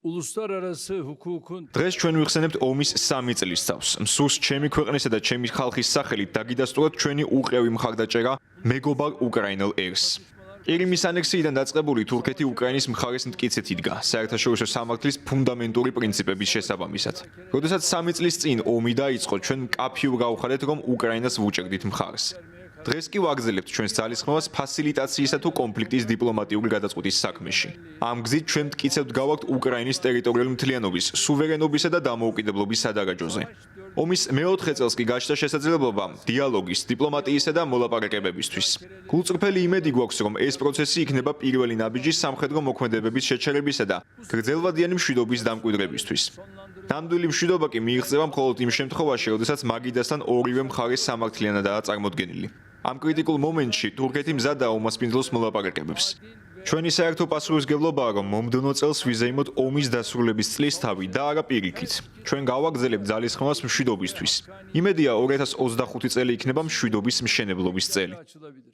uluslararası hukukun დღეს ჩვენ ვიხსენებთ ომის 3 წლისთავს. მსურს ჩემი ქვეყნისა და ჩემი ხალხის სახელით დაგიდასტუროთ ჩვენი უყევი მხარდაჭერა მეგობარ უკრაინელ ერს. ყირიმის ანექსიიდან დაწყებული თურქეთი უკრაინის მხარეს მტკიცედ იდგა საერთაშორისო სამართლის ფუნდამენტური პრინციპების შესაბამისად. როდესაც 3 წლის წინ ომი დაიწყო, ჩვენ მკაფიოდ გავხადეთ, რომ უკრაინას ვუჭერდით მხარს. დღეს კი ვაგრძელებთ ჩვენს ძალისხმევას ფასილიტაციისა თუ კონფლიქტის დიპლომატიური გადაწყვეტის საქმეში. ამ გზით ჩვენ მტკიცებთ გავაქვთ უკრაინის ტერიტორიული მთლიანობის, სუვერენობისა და დამოუკიდებლობის სადარაჯოზე. ომის მეოთხე წელს კი გაჩნდა შესაძლებლობა დიალოგის, დიპლომატიისა და მოლაპარაკებებისთვის. გულწრფელი იმედი გვაქვს, რომ ეს პროცესი იქნება პირველი ნაბიჯი სამხედრო მოქმედებების შეჩერებისა და გრძელვადიანი მშვიდობის დამკვიდრებისთვის. ნამდვილი მშვიდობა კი მიიღწევა მხოლოდ იმ შემთხვევაში, როდესაც მაგიდასთან ორივე მხარე სამართლიანადაა წარმოდგენილი. ამ კრიტიკულ მომენტში თურქეთი მზადაა უმასპინძლოს მოლაპარაკებებს. ჩვენი საერთო პასუხისმგებლობაა, რომ მომდევნო წელს ვიზეიმოთ ომის დასრულების წლისთავი და არა პირიქით. ჩვენ გავაგრძელებთ ძალისხმევას მშვიდობისთვის. იმედია 2025 წელი იქნება მშვიდობის მშენებლობის წელი. açılabilir.